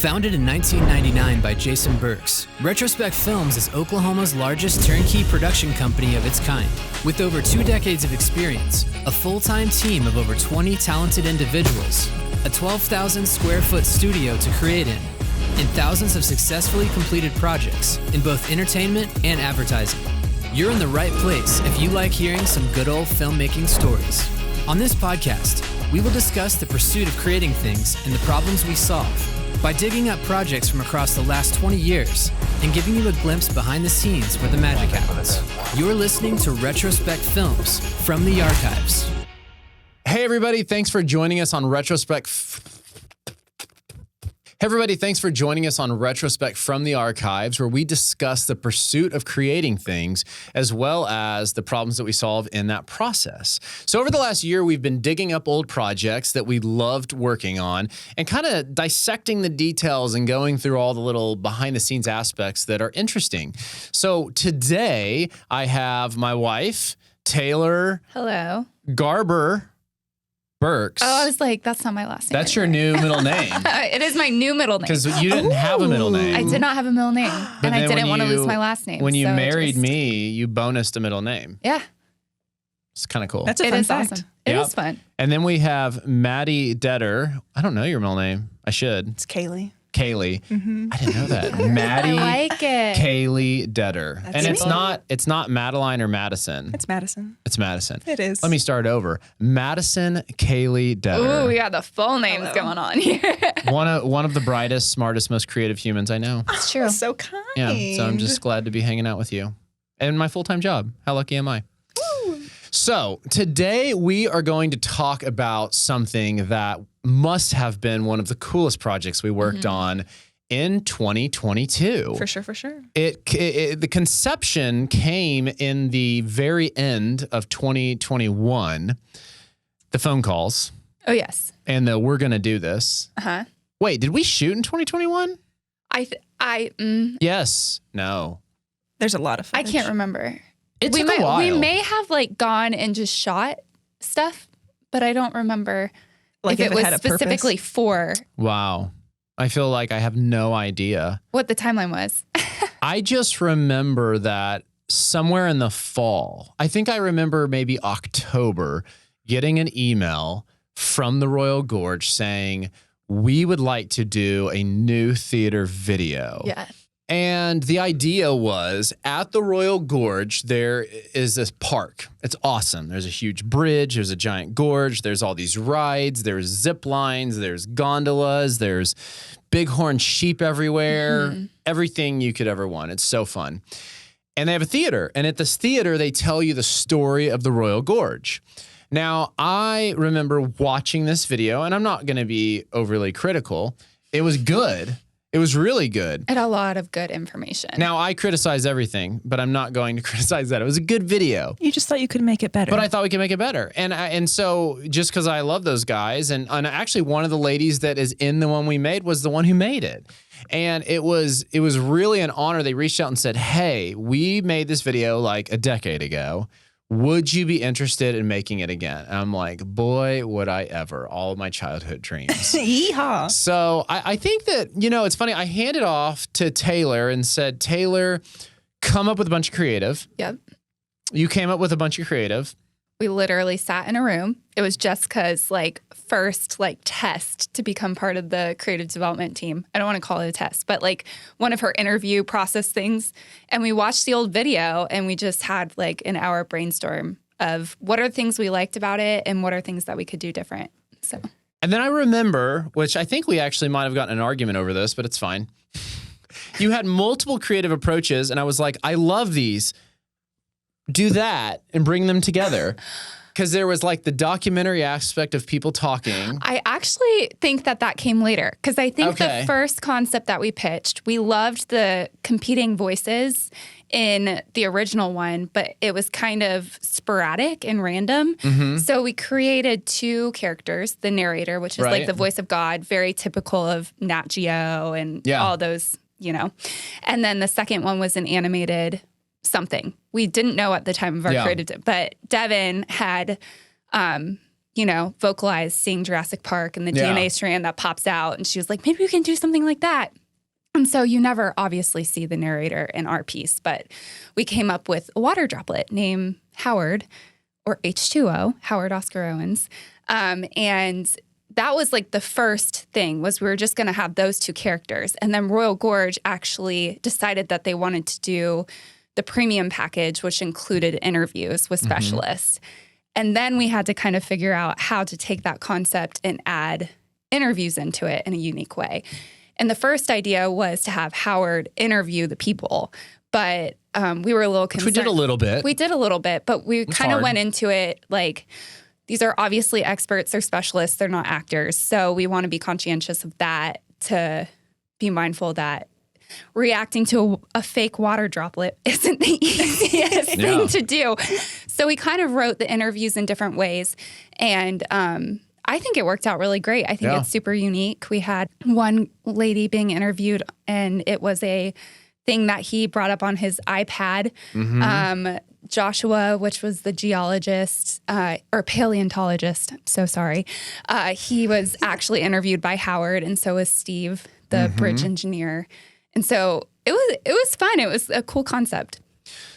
Founded in 1999 by Jason Burks, Retrospec Films is Oklahoma's largest turnkey production company of its kind. With over 2 decades of experience, a full-time team of over 20 talented individuals, a 12,000 square foot studio to create in, and thousands of successfully completed projects in both entertainment and advertising. You're in the right place if you like hearing some good old filmmaking stories. On this podcast, we will discuss the pursuit of creating things and the problems we solve by digging up projects from across the last 20 years and giving you a glimpse behind the scenes where the magic happens. You're listening to Retrospec Films from the archives. Hey everybody, thanks for joining us on Retrospec from the archives, where we discuss the pursuit of creating things as well as the problems that we solve in that process. So over the last year, we've been digging up old projects that we loved working on and kind of dissecting the details and going through all the little behind the scenes aspects that are interesting. So today I have my wife, Tayler. Hello. Garber. Burks. Oh, I was like, that's not my last name. That's your new middle name. It is my new middle name. Because you didn't have a middle name. I did not have a middle name. And I didn't want to lose my last name. When you married me, you bonused a middle name. Yeah. It's kind of cool. That's a fun fact. Awesome. It is fun. And then we have Madi Detter. I don't know your middle name. I should. It's Kaylee. Kaylee. Mm-hmm. I didn't know that. Maddie. I like it. Kaylee Detter. That's and me. it's not Madeline or Madison. It's Madison. It's Madison. It is. Let me start over. Madison Kaylee Detter. Ooh, we got the full names going on here. one of the brightest, smartest, most creative humans I know. It's true. So kind. Yeah. So I'm just glad to be hanging out with you. And my full-time job. How lucky am I? Woo. So today we are going to talk about something that must have been one of the coolest projects we worked on in 2022. For sure. The conception came in the very end of 2021. The phone calls. Oh, yes. And the we're going to do this. Uh-huh. Wait, did we shoot in 2021? Yes. No. There's a lot of I footage. can't remember. It took a while. We may have gone and just shot stuff, but I don't remember if it was had a specifically purpose. for Wow. I feel like I have no idea. what the timeline was. I just remember that somewhere in the fall, I think I remember maybe October, getting an email from the Royal Gorge saying, we would like to do a new theater video. Yeah. And the idea was at the Royal Gorge, there is this park. It's awesome. There's a huge bridge. There's a giant gorge. There's all these rides. There's zip lines. There's gondolas. There's bighorn sheep everywhere. Everything you could ever want. It's so fun. And they have a theater. And at this theater, they tell you the story of the Royal Gorge. Now, I remember watching this video, and I'm not going to be overly critical. It was good. It was really good. It had a lot of good information. Now, I criticize everything, but I'm not going to criticize that. It was a good video. You just thought you could make it better. But I thought we could make it better. And so just because I love those guys, and actually one of the ladies that is in the one we made was the one who made it. And it was really an honor. They reached out and said, hey, we made this video like a decade ago. Would you be interested in making it again? And I'm like, boy, would I ever. All of my childhood dreams. Yeehaw. So I think that, it's funny. I handed off to Tayler and said, Tayler, come up with a bunch of creative. Yep. You came up with a bunch of creative. We literally sat in a room. It was Jessica's first test to become part of the creative development team. I don't want to call it a test, but one of her interview process things. And we watched the old video and we just had an hour brainstorm of what are things we liked about it and what are things that we could do different. So. And then I remember, which I think we actually might have gotten an argument over this, but it's fine. You had multiple creative approaches and I was like, I love these. Do that and bring them together. Because there was the documentary aspect of people talking. I actually think that came later. Because I think the first concept that we pitched, we loved the competing voices in the original one, but it was kind of sporadic and random. So we created 2 characters, the narrator, which is the voice of God, very typical of Nat Geo and all those, And then the second one was an animated something. We didn't know at the time of our creative, but Devin had vocalize seeing Jurassic Park and the DNA strand that pops out. And she was like, maybe we can do something like that. And so you never obviously see the narrator in our piece, but we came up with a water droplet named Howard, or H2O, Howard Oscar Owens. And that was like the first thing, was we were just going to have those two characters. And then Royal Gorge actually decided that they wanted to do the premium package, which included interviews with specialists. And then we had to kind of figure out how to take that concept and add interviews into it in a unique way. And the first idea was to have Howard interview the people, but we were a little concerned. Which we did a little bit. We did a little bit, but we kind of went into it like, these are obviously experts, they're specialists, they're not actors. So we want to be conscientious of that, to be mindful that reacting to a fake water droplet isn't the easiest thing to do. So we kind of wrote the interviews in different ways. And I think it worked out really great. I think it's super unique. We had one lady being interviewed, and it was a thing that he brought up on his iPad. Joshua, which was the geologist or paleontologist, so sorry. He was actually interviewed by Howard, and so was Steve, the bridge engineer. And so it was fun. It was a cool concept.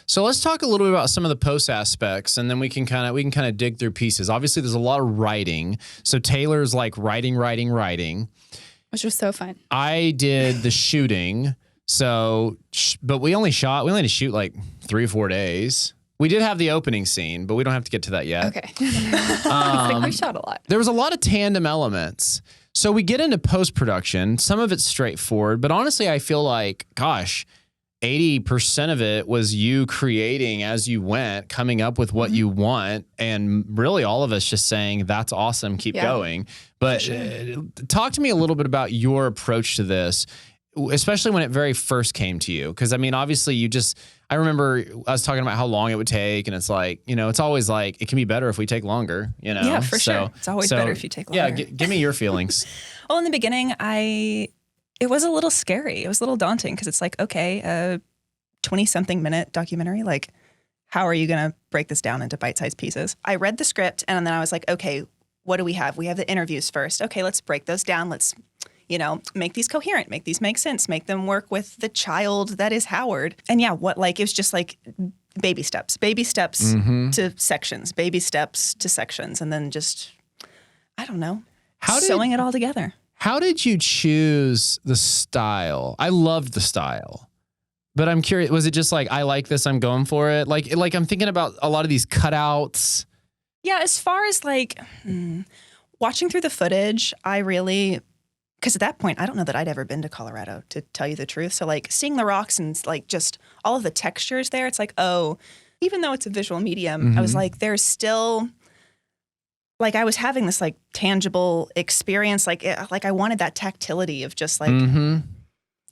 So let's talk a little bit about some of the post aspects, and then we can kind of dig through pieces. Obviously, there's a lot of writing. So Taylor's like writing, which was so fun. I did the shooting. So, but we only had to shoot like 3 or 4 days. We did have the opening scene, but we don't have to get to that yet. Okay. We shot a lot. There was a lot of tandem elements. So we get into post-production. Some of it's straightforward, but honestly, I feel like, gosh, 80% of it was you creating as you went, coming up with what you want, and really all of us just saying, that's awesome, keep going. But talk to me a little bit about your approach to this, especially when it very first came to you. Because, I mean, obviously I remember us talking about how long it would take, and it's like, it's always like, it can be better if we take longer, Yeah, for sure. It's always better if you take longer. Yeah, give me your feelings. Well, in the beginning, it was a little scary. It was a little daunting, because it's like, okay, a 20-something minute documentary, like, how are you going to break this down into bite-sized pieces? I read the script, and then I was like, okay, what do we have? We have the interviews first. Okay, let's break those down. Let's make these coherent, make these make sense, make them work with the child that is Howard. And it was just like baby steps to sections, baby steps to sections. And then just, I don't know, sewing it all together. How did you choose the style? I loved the style, but I'm curious, was it just like, I like this, I'm going for it? Like I'm thinking about a lot of these cutouts. Yeah, as far as like watching through the footage, because at that point, I don't know that I'd ever been to Colorado, to tell you the truth. So like seeing the rocks and like just all of the textures there, it's like, oh, even though it's a visual medium, I was like, there's still, like I was having this like tangible experience. Like I wanted that tactility of just like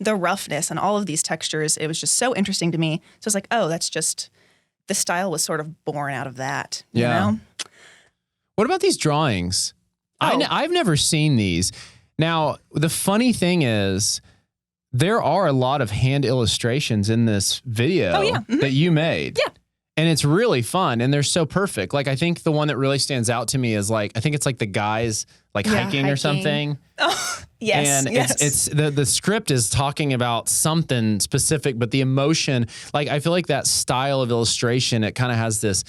the roughness and all of these textures. It was just so interesting to me. So it's like, oh, that's just, the style was sort of born out of that, you know? What about these drawings? I've never seen these. Now, the funny thing is, there are a lot of hand illustrations in this video that you made. Yeah. And it's really fun, and they're so perfect. Like, I think the one that really stands out to me is like, I think it's like the guys like hiking or something. Oh, yes. And it's the script is talking about something specific, but the emotion, like I feel like that style of illustration, it kind of has this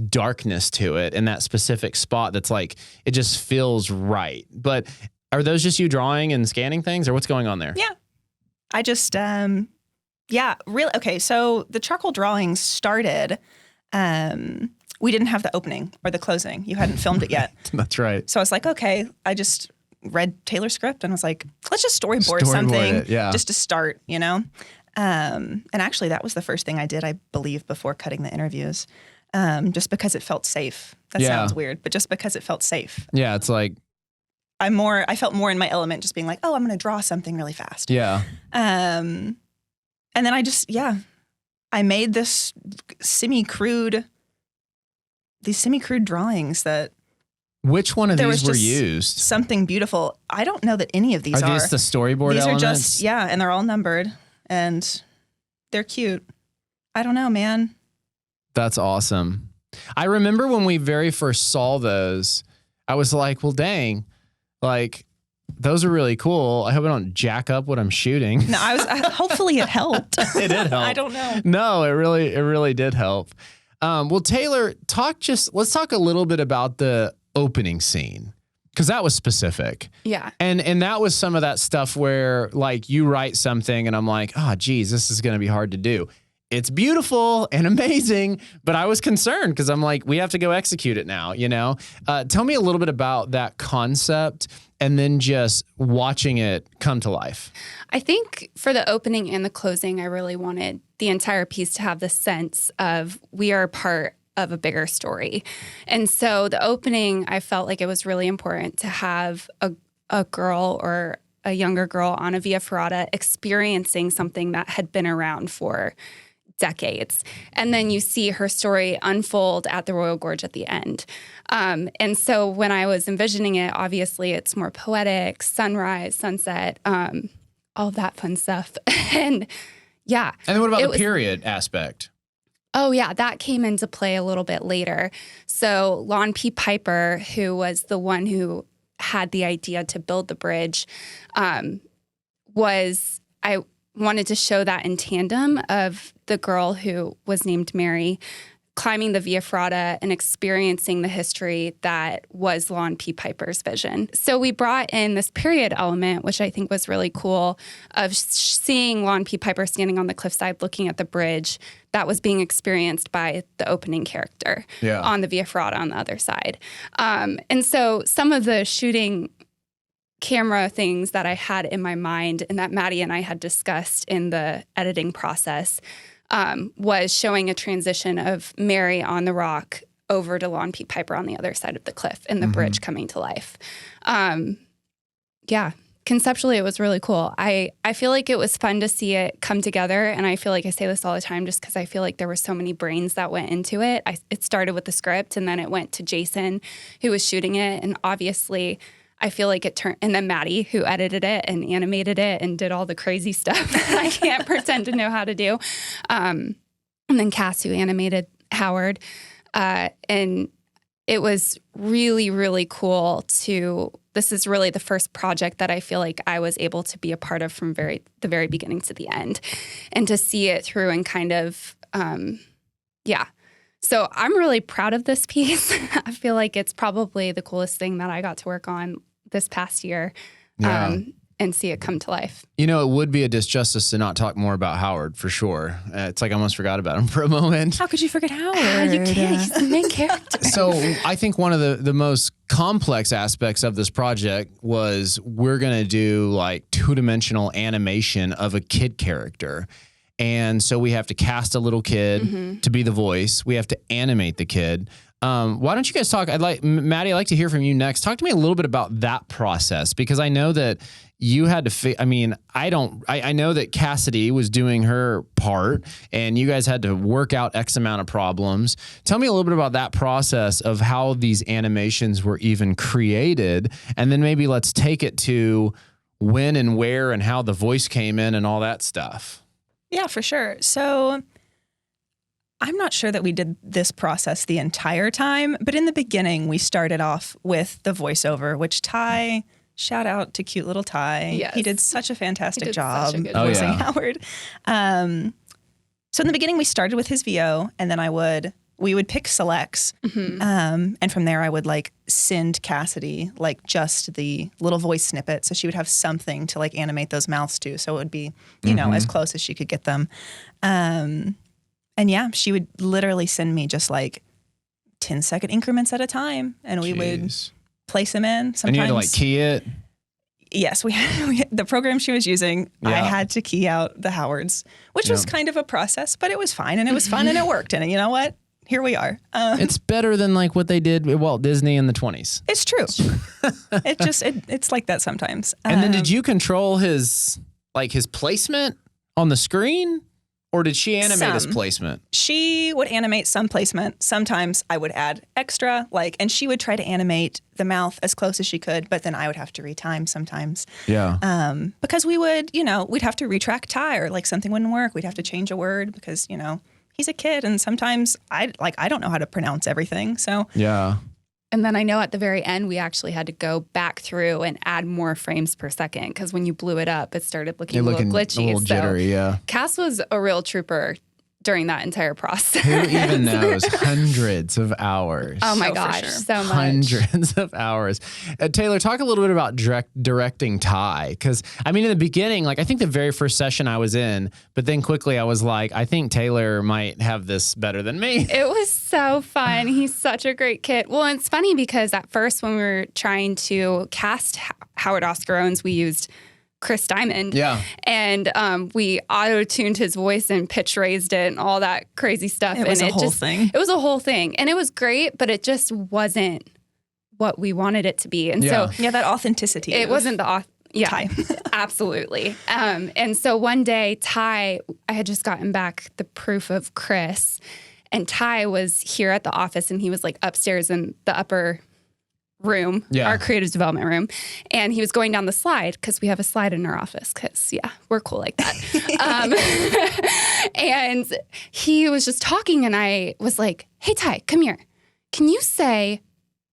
darkness to it in that specific spot that's like, it just feels right. But are those just you drawing and scanning things, or what's going on there? Yeah. I just, really. Okay, so the charcoal drawings started, we didn't have the opening or the closing. You hadn't filmed it yet. That's right. So I was like, okay, I just read Taylor's script and was like, let's just storyboard something just to start, you know? And actually that was the first thing I did, I believe, before cutting the interviews, just because it felt safe. That sounds weird, but just because it felt safe. Yeah, it's like, I felt more in my element, just being like, oh, I'm going to draw something really fast. Yeah. And then I made these semi-crude drawings that. Which one of these were used? Something beautiful. I don't know that any of these are. Are these the storyboard elements? These are just, and they're all numbered and they're cute. I don't know, man. That's awesome. I remember when we very first saw those, I was like, well, dang, like those are really cool. I hope I don't jack up what I'm shooting. No, hopefully it helped. It did help. I don't know. No, it really did help. Well, Tayler, let's talk a little bit about the opening scene, because that was specific. Yeah. And that was some of that stuff where like you write something and I'm like, oh, geez, this is going to be hard to do. It's beautiful and amazing, but I was concerned because I'm like, we have to go execute it now, you know? Tell me a little bit about that concept and then just watching it come to life. I think for the opening and the closing, I really wanted the entire piece to have the sense of we are part of a bigger story. And so the opening, I felt like it was really important to have a girl or a younger girl on a Via Ferrata experiencing something that had been around for decades. And then you see her story unfold at the Royal Gorge at the end. And so when I was envisioning it, obviously it's more poetic, sunrise, sunset, all that fun stuff. And yeah. And then what about the period aspect? Oh, yeah, that came into play a little bit later. So Lon P. Piper, who was the one who had the idea to build the bridge, I wanted to show that in tandem of the girl who was named Mary climbing the Via Ferrata and experiencing the history that was Lon P. Piper's vision. So we brought in this period element, which I think was really cool, of seeing Lon P. Piper standing on the cliffside looking at the bridge that was being experienced by the opening character on the Via Ferrata on the other side. And so some of the shooting camera things that I had in my mind and that Madi and I had discussed in the editing process was showing a transition of Mary on the rock over to Lon P. Piper on the other side of the cliff and the bridge coming to life. Conceptually, it was really cool. I feel like it was fun to see it come together, and I feel like I say this all the time just because I feel like there were so many brains that went into it. It started with the script, and then it went to Jason, who was shooting it, and obviously I feel like it turned, and then Madi, who edited it and animated it and did all the crazy stuff that I can't pretend to know how to do. And then Cass, who animated Howard. And it was really, really cool this is really the first project that I feel like I was able to be a part of from the very beginning to the end, and to see it through and kind of, So I'm really proud of this piece. I feel like it's probably the coolest thing that I got to work on this past year and see it come to life. You know, it would be a disjustice to not talk more about Howard, for sure. It's like I almost forgot about him for a moment. How could you forget Howard? You can't. He's the main character. So I think one of the most complex aspects of this project was we're going to do like two-dimensional animation of a kid character. And so we have to cast a little kid to be the voice. We have to animate the kid. Why don't you guys talk? Madi, I'd like to hear from you next. Talk to me a little bit about that process, because I know that you had to, I know that Cassidy was doing her part and you guys had to work out X amount of problems. Tell me a little bit about that process of how these animations were even created. And then maybe let's take it to when and where and how the voice came in and all that stuff. Yeah, for sure. So I'm not sure that we did this process the entire time, but in the beginning, we started off with the voiceover, which Ty, shout out to cute little Ty. Yes. He did such a fantastic job voicing Howard. So in the beginning, we started with his VO, and then we would pick selects. And from there, I would like send Cassidy like just the little voice snippet. So she would have something to like animate those mouths to. So it would be, you know, as close as she could get them. And yeah, she would literally send me just like 10-second increments at a time. And we would place them in. Sometimes. And you had to like key it? Yes, we had the program she was using. I had to key out the Howards, which was kind of a process, but it was fine and it was fun and it worked. And you know what? Here we are. It's better than like what they did with Walt Disney in the 20s. It's true. It's like that sometimes. And then did you control his placement on the screen? Or did she animate his placement? She would animate some placement. Sometimes I would add extra, and she would try to animate the mouth as close as she could, but then I would have to retime sometimes. Yeah. Because we would, we'd have to retrack Ty, or something wouldn't work. We'd have to change a word because, he's a kid, and sometimes I don't know how to pronounce everything. So yeah. And then I know at the very end, we actually had to go back through and add more frames per second because when you blew it up, it started looking a little glitchy. A little jittery, yeah. Cass was a real trooper during that entire process. Who even knows? Hundreds of hours. Oh my gosh, so much. Hundreds of hours. Tayler, talk a little bit about directing Ty. Because, I mean, in the beginning, like, I think the very first session I was in, but then quickly I was like, I think Tayler might have this better than me. It was so fun. He's such a great kid. Well, it's funny because at first when we were trying to cast Howard Oscar Owens, we used Chris Diamond. Yeah. And we auto-tuned his voice and pitch raised it and all that crazy stuff. It was a whole thing. It was a whole thing. And it was great, but it just wasn't what we wanted it to be. And so that authenticity. It wasn't the Ty. Absolutely. And so one day, Ty, I had just gotten back the proof of Chris, and Ty was here at the office, and he was like upstairs in the upper room, our creative development room, and he was going down the slide because we have a slide in our office because we're cool like that. And he was just talking, and I was like, "Hey Ty, come here. Can you say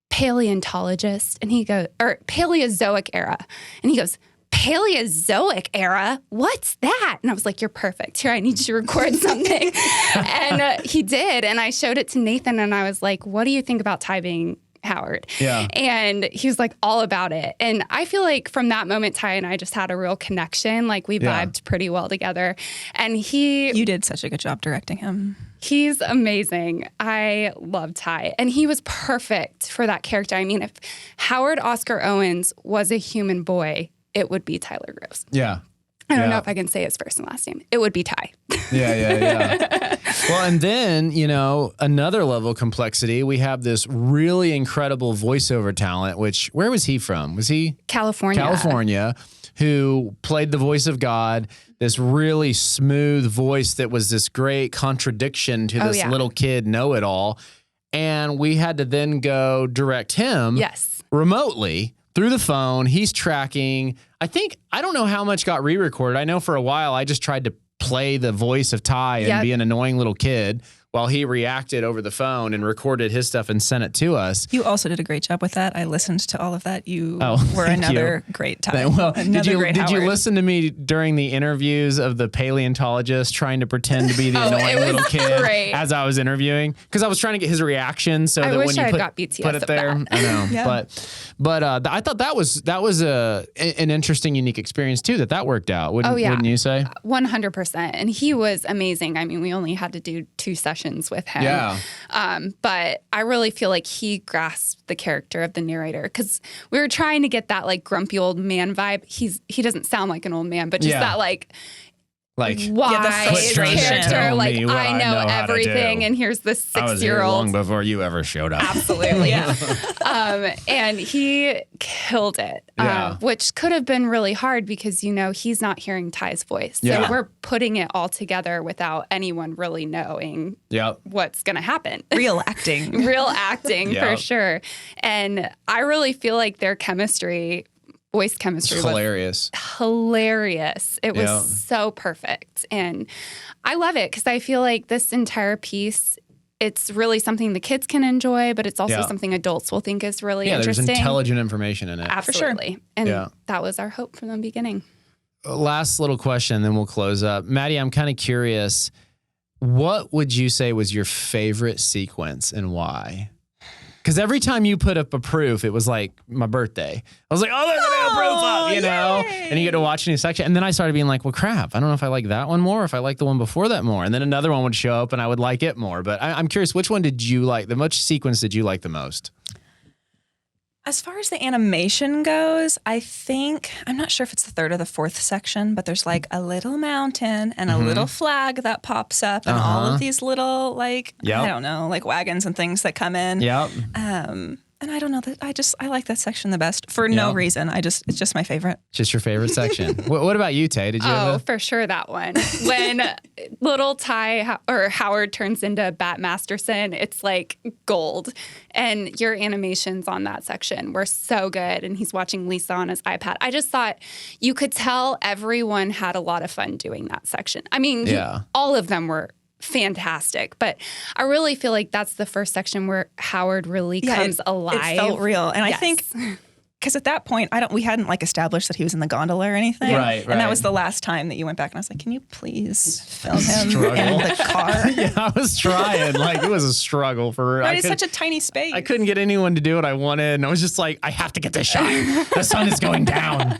paleontologist?" And he goes, or Paleozoic era, and he goes, Paleozoic era? What's that? And I was like, "You're perfect. Here, I need you to record something." And he did, and I showed it to Nathan, and I was like, "What do you think about Ty being Howard?" Yeah. And he was like all about it. And I feel like from that moment, Ty and I just had a real connection. Like we vibed pretty well together. And you did such a good job directing him. He's amazing. I love Ty. And he was perfect for that character. I mean, if Howard Oscar Owens was a human boy, it would be Tayler Groves. Yeah. I don't know if I can say his first and last name. It would be Ty. Yeah. Well, and then, another level of complexity, we have this really incredible voiceover talent, where was he from? Was he? California, who played the voice of God, this really smooth voice that was this great contradiction to this little kid know-it-all. And we had to then go direct him remotely through the phone. He's tracking. I don't know how much got re-recorded. I know for a while I just tried to play the voice of Ty and be an annoying little kid while he reacted over the phone and recorded his stuff and sent it to us. You also did a great job with that. I listened to all of that. You were another great Ty. Well, did you listen to me during the interviews of the paleontologist trying to pretend to be the annoying little kid as I was interviewing? Because I was trying to get his reaction so that when you put it there. I know. But I thought that was an interesting, unique experience too, that worked out. Wouldn't you say? 100%. And he was amazing. I mean, we only had to do 2 sessions with him. Yeah. But I really feel like he grasped the character of the narrator because we were trying to get that like grumpy old man vibe. He doesn't sound like an old man, but just that like wise character, like I know everything, and here's this 6-year-old. I was here long before you ever showed up. Absolutely. And he killed it, which could have been really hard because he's not hearing Ty's voice, so we're putting it all together without anyone really knowing what's going to happen. Real acting for sure. And I really feel like their voice chemistry was hilarious. It was so perfect. And I love it because I feel like this entire piece, it's really something the kids can enjoy, but it's also something adults will think is really interesting. There's intelligent information in it. Absolutely. For sure. And that was our hope from the beginning. Last little question, then we'll close up. Madi, I'm kind of curious, what would you say was your favorite sequence and why? Because every time you put up a proof, it was like my birthday. I was like, oh, there's a proof up, yay. And you get to watch a new section. And then I started being like, well, crap, I don't know if I like that one more or if I like the one before that more. And then another one would show up and I would like it more. But I'm curious, which one did you like? Which sequence did you like the most? As far as the animation goes, I'm not sure if it's the 3rd or the 4th section, but there's like a little mountain and a little flag that pops up and all of these little I don't know, like wagons and things that come in. And I don't know that I like that section the best for no reason. It's just my favorite. Just your favorite section. What about you, Tay? Did you? For sure that one. When little Ty or Howard turns into Bat Masterson, it's like gold. And your animations on that section were so good. And he's watching Lisa on his iPad. I just thought you could tell everyone had a lot of fun doing that section. I mean, all of them were fantastic. But I really feel like that's the first section where Howard really comes alive. It felt real. And I think because at that point, we hadn't like established that he was in the gondola or anything. Right. And that was the last time that you went back and I was like, can you please film him in the car? Yeah, I was trying. Like, it was a struggle for But it's such a tiny space. I couldn't get anyone to do what I wanted. And I was just like, I have to get this shot. The sun is going down.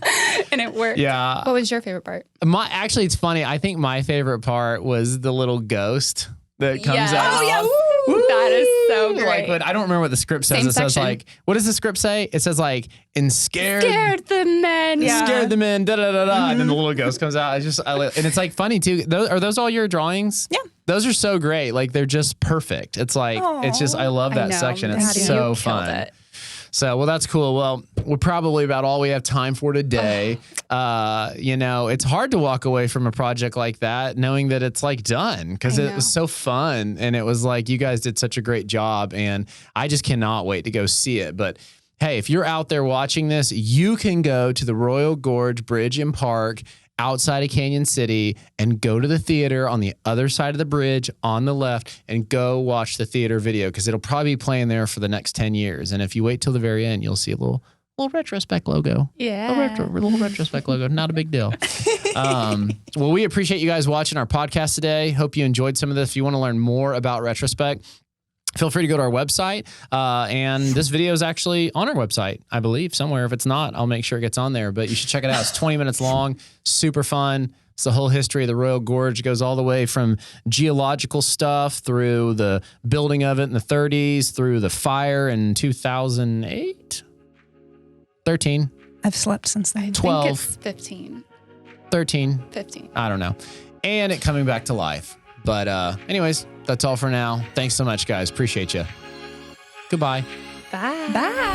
And it worked. Yeah. What was your favorite part? Actually, it's funny. I think my favorite part was the little ghost that comes Yes. out. Oh, yeah. That is so great. Like, but I don't remember what the script says. Same It says section. like, what does the script say? It says like, and scared the men. Yeah. scared the men, da da da da, and then the little ghost comes out. And it's like funny too. Are those all your drawings? Yeah. Those are so great. Like they're just perfect. It's like I love that section. It's Madi, so you fun. killed it. So, well, that's cool. Well, we're probably about all we have time for today. It's hard to walk away from a project like that knowing that it's like done because it was so fun. And it was like, you guys did such a great job. And I just cannot wait to go see it. But hey, if you're out there watching this, you can go to the Royal Gorge Bridge and Park outside of Canyon City and go to the theater on the other side of the bridge on the left and go watch the theater video because it'll probably be playing there for the next 10 years. And if you wait till the very end, you'll see a little Retrospec logo. Yeah. A little Retrospec logo. Not a big deal. Well, we appreciate you guys watching our podcast today. Hope you enjoyed some of this. If you want to learn more about Retrospec, feel free to go to our website. And this video is actually on our website, I believe, somewhere. If it's not, I'll make sure it gets on there. But you should check it out. It's 20 minutes long, super fun. It's the whole history of the Royal Gorge. It goes all the way from geological stuff through the building of it in the 30s, through the fire in 2008, 13, I've slept since then. 12, I think it's 15. 13, 15. I don't know. And it coming back to life. But anyways, that's all for now. Thanks so much, guys. Appreciate you. Goodbye. Bye. Bye.